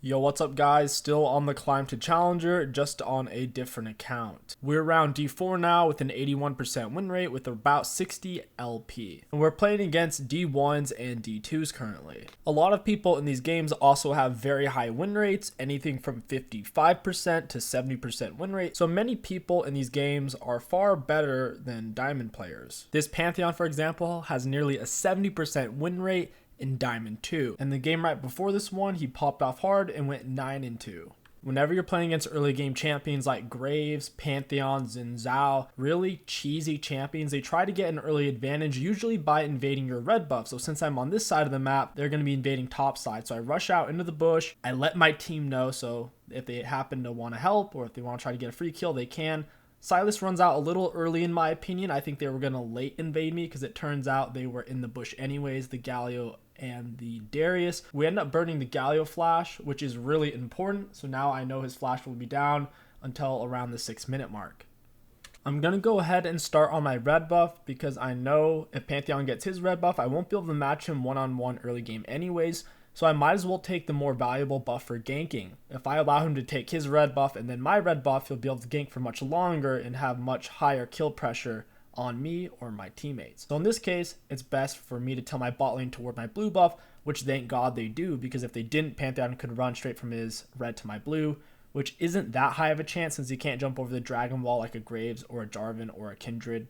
Yo, what's up guys? Still on the climb to Challenger, just on a different account. We're around D4 now with an 81% win rate with about 60 LP. And we're playing against D1s and D2s currently. A lot of people in these games also have very high win rates, anything from 55% to 70% win rate. So many people in these games are far better than Diamond players. This Pantheon, for example, has nearly a 70% win rate in Diamond 2. And the game right before this one, he popped off hard and went 9-2. Whenever you're playing against early game champions like Graves, Pantheon, Xin, really cheesy champions, they try to get an early advantage, usually by invading your red buff. So since I'm on this side of the map, they're going to be invading top side. So I rush out into the bush, I let my team know, so if they happen to want to help or if they want to try to get a free kill, they can. Sylas runs out a little early in my opinion. I think they were going to late invade me because it turns out they were in the bush anyways, the Galio and the Darius. We end up burning the Galio flash, which is really important. So now I know his flash will be down until around the 6-minute mark. I'm going to go ahead and start on my red buff because I know if Pantheon gets his red buff, I won't be able to match him one-on-one early game anyways. So I might as well take the more valuable buff for ganking. If I allow him to take his red buff and then my red buff, he'll be able to gank for much longer and have much higher kill pressure on me or my teammates. So in this case, it's best for me to tell my bot lane toward my blue buff, which thank God they do, because if they didn't, Pantheon could run straight from his red to my blue, which isn't that high of a chance since he can't jump over the dragon wall like a Graves or a Jarvan or a Kindred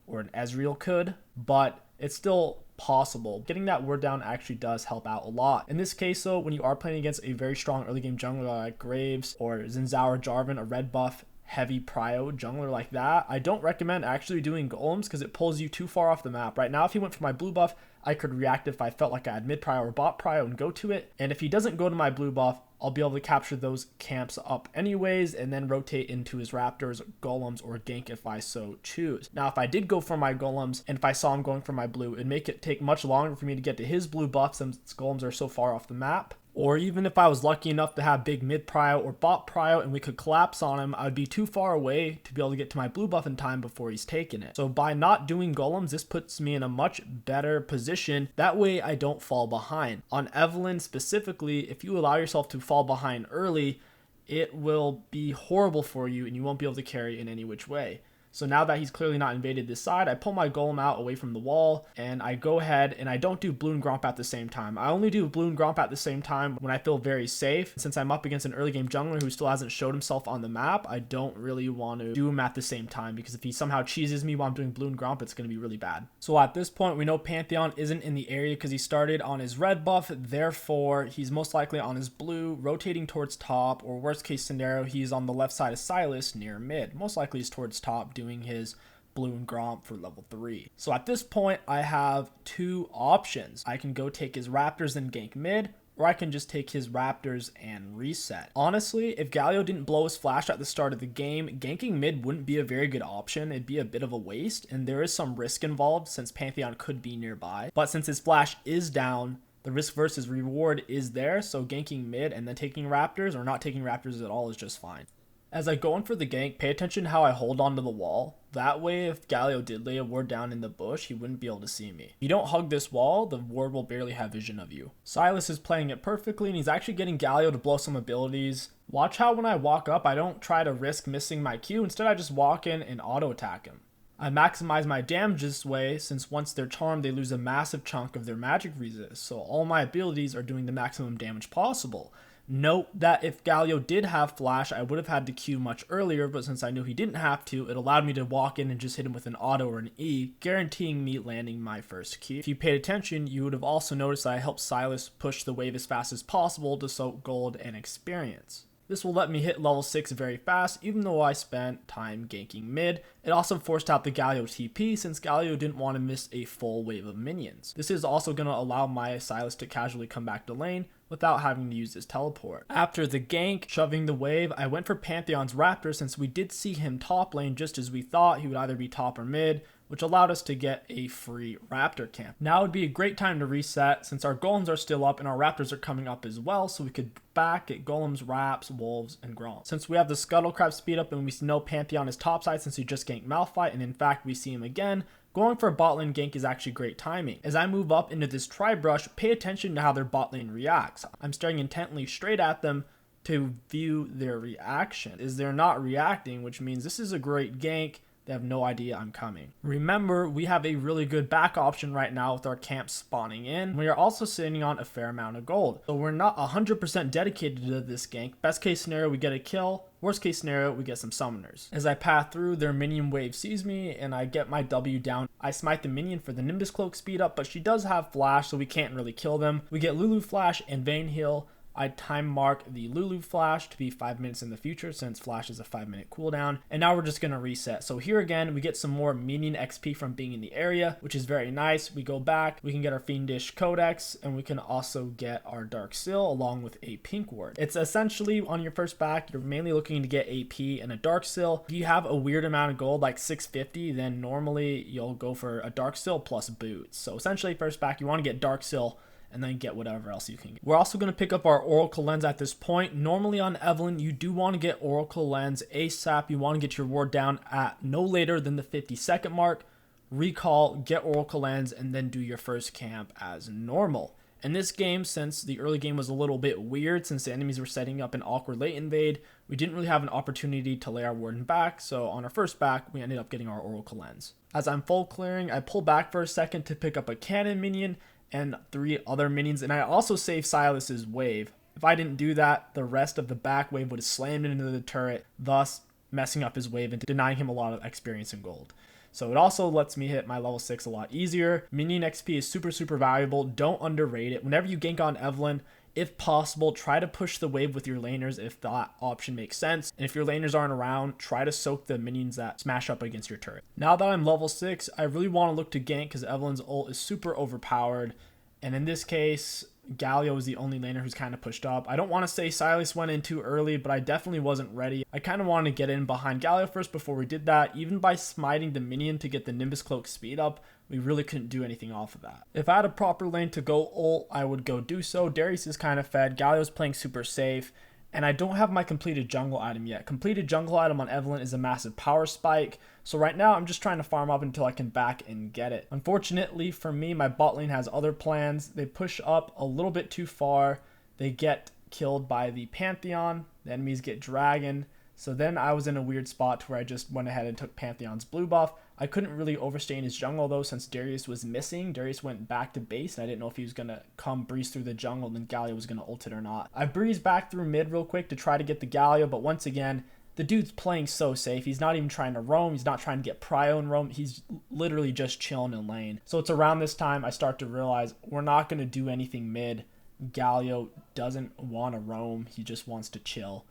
or an Ezreal could, but it's still possible. Getting that word down actually does help out a lot. In this case though, when you are playing against a very strong early game jungler like Graves or Xin or Jarvan, a red buff heavy prio jungler like that, I don't recommend actually doing golems because it pulls you too far off the map. Right now, if he went for my blue buff, I could react if I felt like I had mid prio or bot prio and go to it. And if he doesn't go to my blue buff, I'll be able to capture those camps up anyways and then rotate into his raptors, golems, or gank if I so choose. Now, if I did go for my golems and if I saw him going for my blue, it'd make it take much longer for me to get to his blue buff since golems are so far off the map. Or even if I was lucky enough to have big mid prio or bot prio and we could collapse on him, I would be too far away to be able to get to my blue buff in time before he's taken it. So by not doing golems, this puts me in a much better position. That way I don't fall behind. On Evelynn specifically, if you allow yourself to fall behind early, it will be horrible for you and you won't be able to carry in any which way. So now that he's clearly not invaded this side, I pull my golem out away from the wall and I go ahead and I don't do blue and gromp at the same time. I only do blue and gromp at the same time when I feel very safe. Since I'm up against an early game jungler who still hasn't showed himself on the map, I don't really want to do him at the same time because if he somehow cheeses me while I'm doing blue and gromp, it's going to be really bad. So at this point, we know Pantheon isn't in the area because he started on his red buff. Therefore, he's most likely on his blue, rotating towards top, or worst case scenario, he's on the left side of Sylas near mid. Most likely he's towards top, doing his blue and gromp for level 3. So at this point, I have two options. I can go take his raptors and gank mid, or I can just take his raptors and reset. Honestly, if Galio didn't blow his flash at the start of the game, ganking mid wouldn't be a very good option. It'd be a bit of a waste, and there is some risk involved since Pantheon could be nearby. But since his flash is down, the risk versus reward is there, so ganking mid and then taking raptors or not taking raptors at all is just fine. As I go in for the gank, pay attention how I hold onto the wall. That way, if Galio did lay a ward down in the bush, he wouldn't be able to see me. If you don't hug this wall, the ward will barely have vision of you. Sylas is playing it perfectly, and he's actually getting Galio to blow some abilities. Watch how when I walk up, I don't try to risk missing my Q. Instead, I just walk in and auto-attack him. I maximize my damage this way, since once they're charmed, they lose a massive chunk of their magic resist. So all my abilities are doing the maximum damage possible. Note that if Galio did have flash, I would have had to Q much earlier, but since I knew he didn't have to, it allowed me to walk in and just hit him with an auto or an E, guaranteeing me landing my first Q. If you paid attention, you would have also noticed that I helped Sylas push the wave as fast as possible to soak gold and experience. This will let me hit level 6 very fast, even though I spent time ganking mid. It also forced out the Galio TP since Galio didn't want to miss a full wave of minions. This is also going to allow my Sylas to casually come back to lane without having to use his teleport. After the gank, shoving the wave, I went for Pantheon's Raptor since we did see him top lane just as we thought. He would either be top or mid, which allowed us to get a free Raptor camp. Now would be a great time to reset since our golems are still up and our Raptors are coming up as well, so we could back get golems, raps, wolves, and gromps. Since we have the Scuttlecraft speed up and we know Pantheon is topside since he just ganked Malphite, and in fact we see him again, Going for a bot lane gank is actually great timing. As I move up into this tri-brush, pay attention to how their bot lane reacts. I'm staring intently straight at them to view their reaction. Is they're not reacting, which means this is a great gank. They have no idea I'm coming. Remember, we have a really good back option right now with our camp spawning in. We are also sitting on a fair amount of gold. So we're not 100% dedicated to this gank. Best case scenario, we get a kill. Worst case scenario, we get some summoners. As I pass through, their minion wave sees me and I get my W down. I smite the minion for the Nimbus Cloak speed up, but she does have flash, so we can't really kill them. We get Lulu flash and Vayne heal. I time mark the Lulu flash to be 5 minutes in the future since flash is a 5-minute cooldown. And now we're just going to reset. So here again, we get some more minion XP from being in the area, which is very nice. We go back, we can get our Fiendish Codex, and we can also get our Dark Seal along with a Pink Ward. It's essentially on your first back, you're mainly looking to get AP and a Dark Seal. If you have a weird amount of gold, like 650, then normally you'll go for a Dark Seal plus boots. So essentially first back, you want to get Dark Seal and then get whatever else you can get. We're also going to pick up our Oracle Lens at this point. Normally on Evelynn, you do want to get Oracle Lens ASAP. You want to get your ward down at no later than the 50-second mark. Recall, get Oracle Lens, and then do your first camp as normal. In this game, since the early game was a little bit weird, since the enemies were setting up an awkward late invade, we didn't really have an opportunity to lay our warden back, so on our first back, we ended up getting our Oracle Lens. As I'm full clearing, I pull back for a second to pick up a cannon minion, and 3 other minions, and I also saved Silas's wave. If I didn't do that, the rest of the back wave would have slammed into the turret, thus messing up his wave and denying him a lot of experience and gold. So it also lets me hit my level 6 a lot easier. Minion XP is super valuable. Don't underrate it. Whenever you gank on Evelynn, if possible, try to push the wave with your laners if that option makes sense. And if your laners aren't around, try to soak the minions that smash up against your turret. Now that I'm level 6, I really want to look to gank because Evelynn's ult is super overpowered. And in this case, Galio is the only laner who's kind of pushed up. I don't want to say Silas went in too early, but I definitely wasn't ready. I kind of wanted to get in behind Galio first before we did that. Even by smiting the minion to get the Nimbus Cloak speed up, we really couldn't do anything off of that. If I had a proper lane to go ult, I would go do so. Darius is kind of fed. Galio's playing super safe. And I don't have my completed jungle item yet. Completed jungle item on Evelynn is a massive power spike. So right now I'm just trying to farm up until I can back and get it. Unfortunately for me, my bot lane has other plans. They push up a little bit too far. They get killed by the Pantheon. The enemies get Dragon. So then I was in a weird spot where I just went ahead and took Pantheon's blue buff. I couldn't really overstay in his jungle though since Darius was missing. Darius went back to base and I didn't know if he was going to come breeze through the jungle and then Galio was going to ult it or not. I breezed back through mid real quick to try to get the Galio, but once again, the dude's playing so safe. He's not even trying to roam. He's not trying to get prio and roam. He's literally just chilling in lane. So it's around this time I start to realize we're not going to do anything mid. Galio doesn't want to roam. He just wants to chill.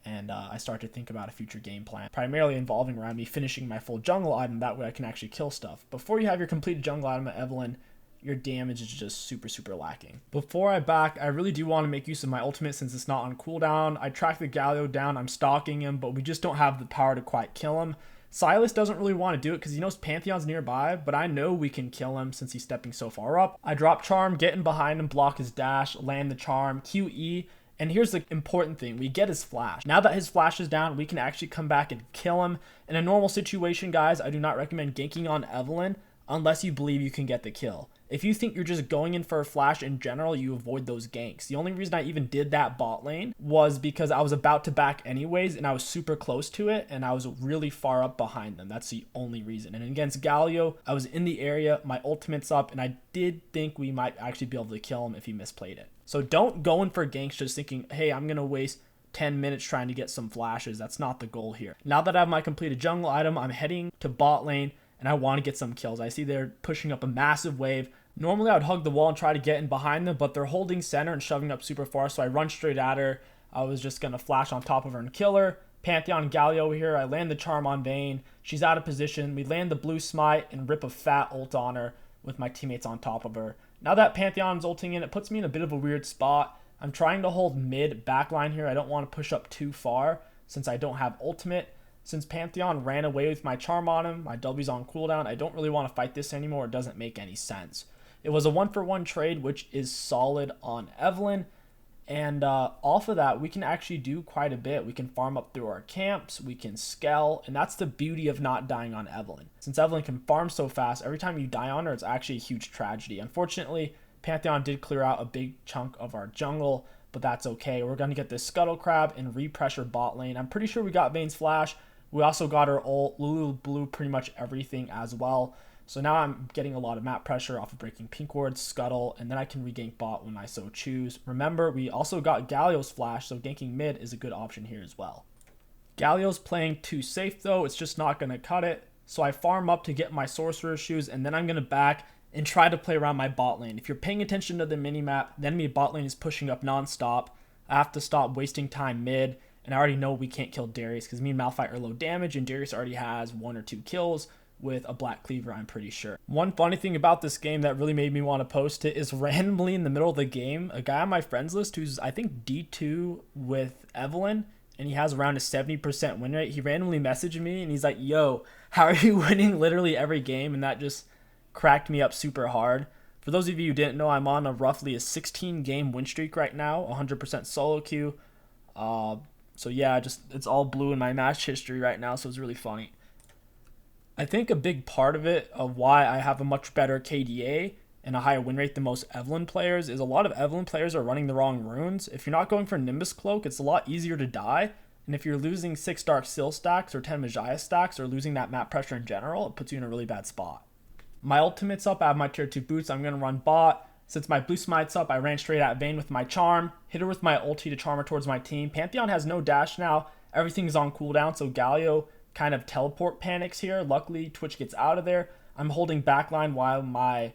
And I start to think about a future game plan, primarily involving around me finishing my full jungle item. That way I can actually kill stuff. Before you have your completed jungle item at Evelynn, your damage is just super lacking. Before I back, I really do want to make use of my ultimate since it's not on cooldown. I track the Galio down, I'm stalking him, but we just don't have the power to quite kill him. Silas doesn't really want to do it because he knows Pantheon's nearby, but I know we can kill him since he's stepping so far up. I drop Charm, get in behind him, block his dash, land the Charm, QE. And here's the important thing, we get his flash. Now that his flash is down, we can actually come back and kill him. In a normal situation, guys, I do not recommend ganking on Evelynn unless you believe you can get the kill. If you think you're just going in for a flash in general, you avoid those ganks. The only reason I even did that bot lane was because I was about to back anyways and I was super close to it and I was really far up behind them. That's the only reason. And against Galio, I was in the area, my ultimate's up, and I did think we might actually be able to kill him if he misplayed it. So don't go in for ganks just thinking, hey, I'm going to waste 10 minutes trying to get some flashes. That's not the goal here. Now that I have my completed jungle item, I'm heading to bot lane and I want to get some kills. I see they're pushing up a massive wave. Normally I would hug the wall and try to get in behind them, but they're holding center and shoving up super far, so I run straight at her. I was just going to flash on top of her and kill her. Pantheon and Galio over here. I land the Charm on Vayne. She's out of position. We land the blue smite and rip a fat ult on her with my teammates on top of her. Now that Pantheon's ulting in, it puts me in a bit of a weird spot. I'm trying to hold mid backline here. I don't want to push up too far since I don't have ultimate. Since Pantheon ran away with my Charm on him, my W's on cooldown, I don't really want to fight this anymore. It doesn't make any sense. It was a 1-for-1 trade, which is solid on Evelynn. And off of that, we can actually do quite a bit. We can farm up through our camps, we can scale, and that's the beauty of not dying on Evelynn. Since Evelynn can farm so fast, every time you die on her, it's actually a huge tragedy. Unfortunately, Pantheon did clear out a big chunk of our jungle, but that's okay. We're going to get this Scuttle Crab and re-pressure bot lane. I'm pretty sure we got Vayne's Flash. We also got her ult. Lulu blew pretty much everything as well. So now I'm getting a lot of map pressure off of breaking pink wards, Scuttle, and then I can regank bot when I so choose. Remember, we also got Galio's Flash, so ganking mid is a good option here as well. Galio's playing too safe though. It's just not going to cut it. So I farm up to get my Sorcerer Shoes, and then I'm going to back and try to play around my bot lane. If you're paying attention to the minimap, the enemy bot lane is pushing up non-stop. I have to stop wasting time mid, and I already know we can't kill Darius because me and Malphite are low damage, and Darius already has 1 or 2 kills with a Black Cleaver, I'm pretty sure. One funny thing about this game that really made me want to post it is randomly in the middle of the game, a guy on my friends list who's, I think, D2 with Evelynn, and he has around a 70% win rate. He randomly messaged me, and he's like, yo, how are you winning literally every game? And that just cracked me up super hard. For those of you who didn't know, I'm on roughly a 16-game win streak right now, 100% solo queue. So yeah, it's all blue in my match history right now, so it's really funny. I think a big part of it, of why I have a much better KDA and a higher win rate than most Evelynn players, is a lot of Evelynn players are running the wrong runes. If you're not going for Nimbus Cloak, it's a lot easier to die. And if you're losing 6 Dark Seal stacks or 10 Magia stacks, or losing that map pressure in general, it puts you in a really bad spot. My ultimate's up, I have my tier 2 boots, I'm going to run bot. Since my blue smite's up, I ran straight at Vayne with my charm, hit her with my ulti to charm her towards my team. Pantheon has no dash now, everything's on cooldown, so Galio kind of teleport panics here. Luckily, Twitch gets out of there. I'm holding backline while my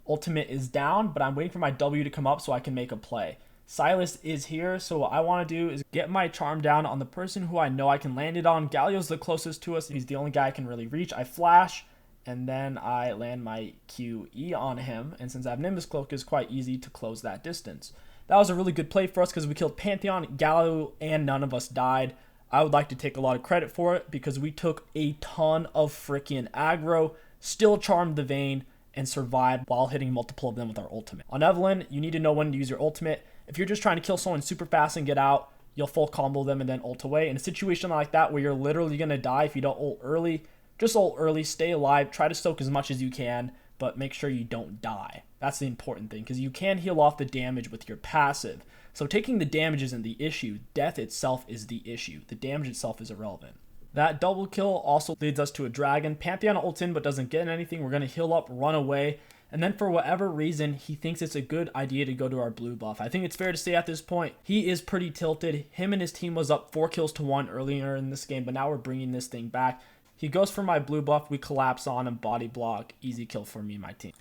ultimate is down, but I'm waiting for my W to come up so I can make a play. Silas is here, so what I want to do is get my charm down on the person who I know I can land it on. Galio's the closest to us. He's the only guy I can really reach. I flash, and then I land my QE on him, and since I have Nimbus Cloak, it's quite easy to close that distance. That was a really good play for us because we killed Pantheon, Galio, and none of us died. I would like to take a lot of credit for it because we took a ton of freaking aggro, still charmed the Vayne, and survived while hitting multiple of them with our ultimate. On Evelynn, you need to know when to use your ultimate. If you're just trying to kill someone super fast and get out, you'll full combo them and then ult away. In a situation like that where you're literally going to die if you don't ult early, just ult early, stay alive, try to soak as much as you can, but make sure you don't die. That's the important thing because you can heal off the damage with your passive. So taking the damage isn't the issue, death itself is the issue. The damage itself is irrelevant. That double kill also leads us to a dragon. Pantheon ults in but doesn't get anything. We're going to heal up, run away, and then for whatever reason, he thinks it's a good idea to go to our blue buff. I think it's fair to say at this point, he is pretty tilted. Him and his team was up 4 kills to 1 earlier in this game, but now we're bringing this thing back. He goes for my blue buff, we collapse on him, body block, easy kill for me and my team.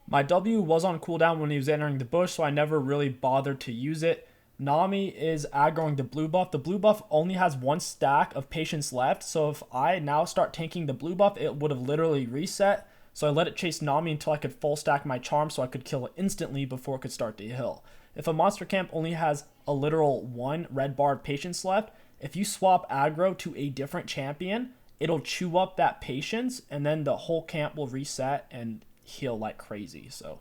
My W was on cooldown when he was entering the bush, so I never really bothered to use it. Nami is aggroing the blue buff. The blue buff only has 1 stack of patience left, so if I now start tanking the blue buff, it would have literally reset. So I let it chase Nami until I could full stack my charm so I could kill it instantly before it could start to heal. If a monster camp only has a literal 1 red bar of patience left, if you swap aggro to a different champion, it'll chew up that patience and then the whole camp will reset and heal like crazy. So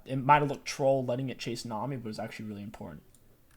it might have looked troll letting it chase Nami, but it was actually really important.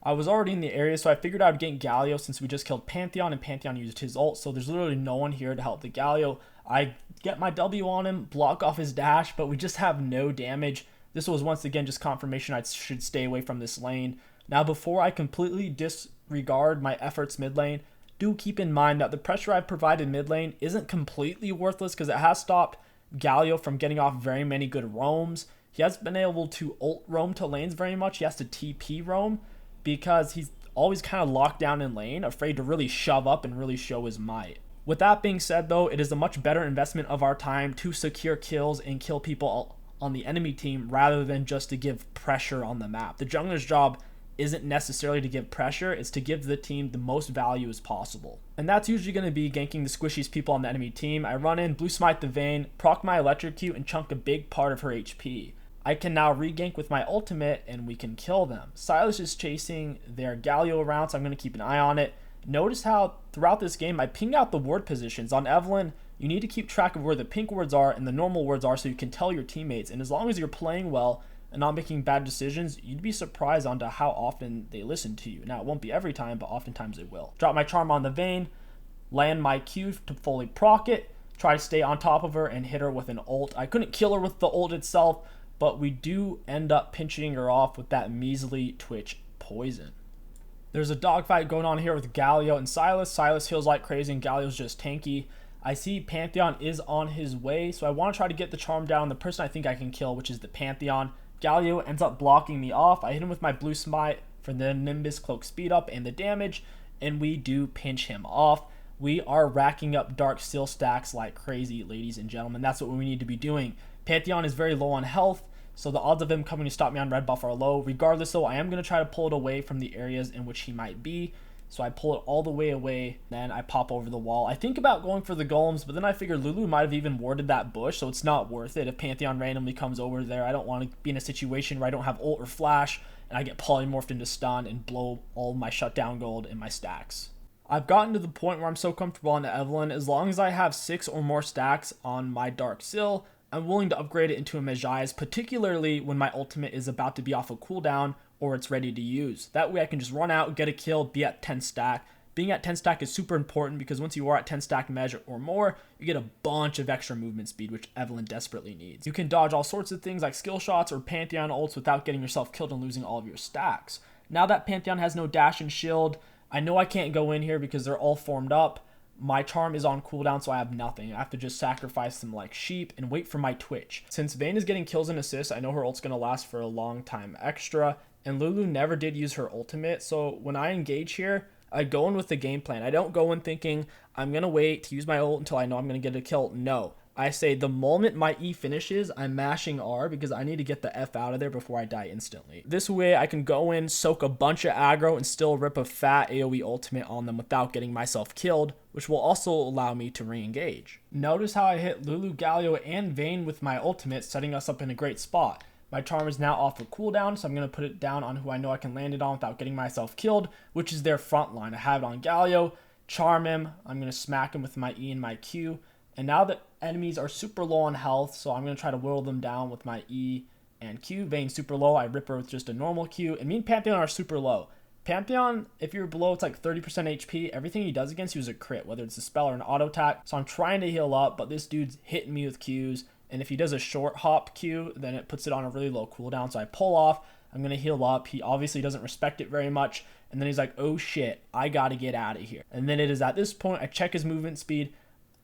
I was already in the area, so I figured I would gank Galio since we just killed Pantheon and Pantheon used his ult, so there's literally no one here to help the Galio. I get my W on him, block off his dash, but we just have no damage. This was once again just confirmation I should stay away from this lane. Now before I completely disregard my efforts mid lane, do keep in mind that the pressure I've provided mid lane isn't completely worthless because it has stopped Galio from getting off very many good roams. He hasn't been able to ult roam to lanes very much. He has to TP roam because he's always kind of locked down in lane, afraid to really shove up and really show his might. With that being said though, it is a much better investment of our time to secure kills and kill people on the enemy team rather than just to give pressure on the map. The jungler's job isn't necessarily to give pressure, it's to give the team the most value as possible. And that's usually going to be ganking the squishiest people on the enemy team. I run in, blue smite the Vayne, proc my electrocute, and chunk a big part of her HP. I can now regank with my ultimate and we can kill them. Silas is chasing their Galio around, so I'm going to keep an eye on it. Notice how throughout this game I ping out the ward positions. On Evelynn, you need to keep track of where the pink wards are and the normal wards are so you can tell your teammates. And as long as you're playing well, and not making bad decisions, you'd be surprised onto how often they listen to you. Now, it won't be every time, but oftentimes they will. Drop my charm on the Vayne, land my Q to fully proc it, try to stay on top of her and hit her with an ult. I couldn't kill her with the ult itself, but we do end up pinching her off with that measly Twitch poison. There's a dogfight going on here with Galio and Silas. Silas heals like crazy and Galio's just tanky. I see Pantheon is on his way, so I want to try to get the charm down on the person I think I can kill, which is the Pantheon. Galio ends up blocking me off. I hit him with my blue smite for the Nimbus cloak speed up and the damage, and we do pinch him off. We are racking up dark seal stacks like crazy, ladies and gentlemen. That's what we need to be doing. Pantheon is very low on health, so the odds of him coming to stop me on red buff are low. Regardless though, I am going to try to pull it away from the areas in which he might be. So I pull it all the way away, then I pop over the wall. I think about going for the golems, but then I figure Lulu might have even warded that bush, so it's not worth it. If Pantheon randomly comes over there, I don't want to be in a situation where I don't have ult or flash, and I get polymorphed into stun and blow all my shutdown gold in my stacks. I've gotten to the point where I'm so comfortable on the Evelynn, as long as I have 6 or more stacks on my Dark Sill, I'm willing to upgrade it into a Mejai's, particularly when my ultimate is about to be off a cooldown or it's ready to use. That way I can just run out, get a kill, be at 10 stack. Being at 10 stack is super important because once you are at 10 stack measure or more, you get a bunch of extra movement speed, which Evelynn desperately needs. You can dodge all sorts of things like skill shots or Pantheon ults without getting yourself killed and losing all of your stacks. Now that Pantheon has no dash and shield, I know I can't go in here because they're all formed up. My charm is on cooldown, so I have nothing. I have to just sacrifice them like sheep and wait for my Twitch. Since Vayne is getting kills and assists, I know her ult's going to last for a long time extra, and Lulu never did use her ultimate, so when I engage here, I go in with the game plan. I don't go in thinking, I'm going to wait to use my ult until I know I'm going to get a kill. No. I say the moment my E finishes, I'm mashing R because I need to get the F out of there before I die instantly. This way I can go in, soak a bunch of aggro, and still rip a fat AoE ultimate on them without getting myself killed, which will also allow me to re-engage. Notice how I hit Lulu, Galio, and Vayne with my ultimate, setting us up in a great spot. My charm is now off of cooldown, so I'm going to put it down on who I know I can land it on without getting myself killed, which is their front line. I have it on Galio, charm him, I'm going to smack him with my E and my Q, and now that enemies are super low on health, so I'm going to try to whittle them down with my E and Q. Vayne's super low, I rip her with just a normal Q, and me and Pantheon are super low. Pantheon, if you're below, it's like 30% HP. Everything he does against you is a crit, whether it's a spell or an auto attack. So I'm trying to heal up, but this dude's hitting me with Qs. And if he does a short hop Q, then it puts it on a really low cooldown. So I pull off. I'm going to heal up. He obviously doesn't respect it very much. And then he's like, oh shit, I got to get out of here. And then it is at this point, I check his movement speed.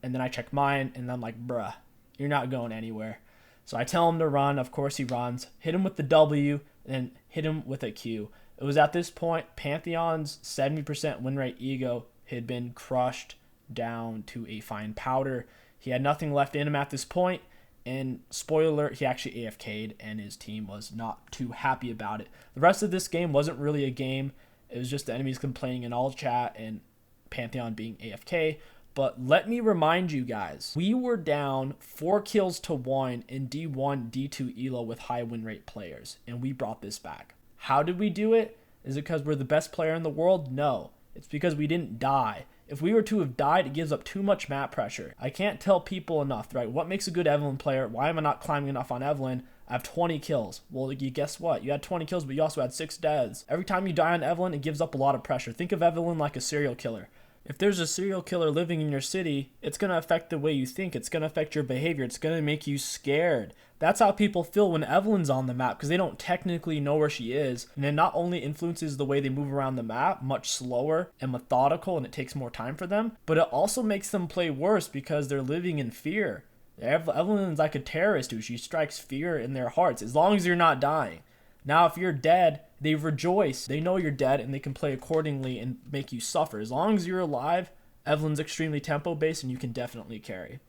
And then I check mine. And I'm like, bruh, you're not going anywhere. So I tell him to run. Of course he runs. Hit him with the W. And then hit him with a Q. It was at this point, Pantheon's 70% win rate ego had been crushed down to a fine powder. He had nothing left in him at this point, and spoiler alert, he actually AFK'd, and his team was not too happy about it. The rest of this game wasn't really a game. It was just the enemies complaining in all chat and Pantheon being AFK. But let me remind you guys, we were down 4 kills to 1 in D1, D2 ELO with high win rate players, and we brought this back. How did we do it? Is it because we're the best player in the world? No. It's because we didn't die. If we were to have died, it gives up too much map pressure. I can't tell people enough, right? What makes a good Evelynn player? Why am I not climbing enough on Evelynn? I have 20 kills. Well, you guess what? You had 20 kills, but you also had 6 deaths. Every time you die on Evelynn, it gives up a lot of pressure. Think of Evelynn like a serial killer. If there's a serial killer living in your city, it's going to affect the way you think. It's going to affect your behavior. It's going to make you scared. That's how people feel when Evelynn's on the map, because they don't technically know where she is. And it not only influences the way they move around the map, much slower and methodical, and it takes more time for them, but it also makes them play worse because they're living in fear. Evelynn's like a terrorist who she strikes fear in their hearts, as long as you're not dying. Now, if you're dead, they rejoice. They know you're dead, and they can play accordingly and make you suffer. As long as you're alive, Evelynn's extremely tempo-based, and you can definitely carry.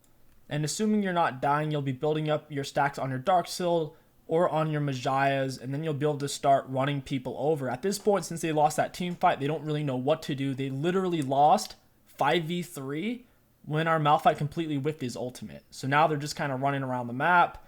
And assuming you're not dying, you'll be building up your stacks on your Dark Sill or on your Mejai's, and then you'll be able to start running people over. At this point, since they lost that team fight, they don't really know what to do. They literally lost 5v3 when our Malphite completely whiffed his ultimate. So now they're just kind of running around the map,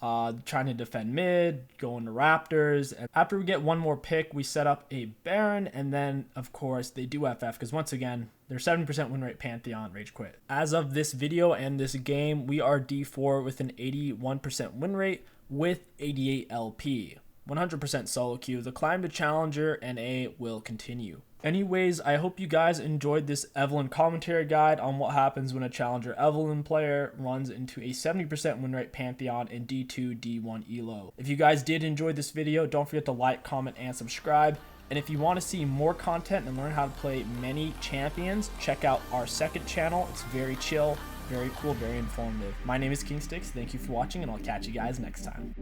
trying to defend mid, going to Raptors. And after we get one more pick, we set up a Baron, and then, of course, they do FF, because once again, they're 70% win rate Pantheon rage quit. As of this video and this game, we are D4 with an 81% win rate. with 88 LP. 100% solo queue. The climb to Challenger NA will continue. Anyways, I hope you guys enjoyed this Evelynn commentary guide on what happens when a Challenger Evelynn player runs into a 70% win rate Pantheon in D2, D1 ELO. If you guys did enjoy this video, don't forget to like, comment, and subscribe. And if you want to see more content and learn how to play many champions, check out our second channel. It's very chill, very cool, very informative. My name is KingStix. Thank you for watching, and I'll catch you guys next time.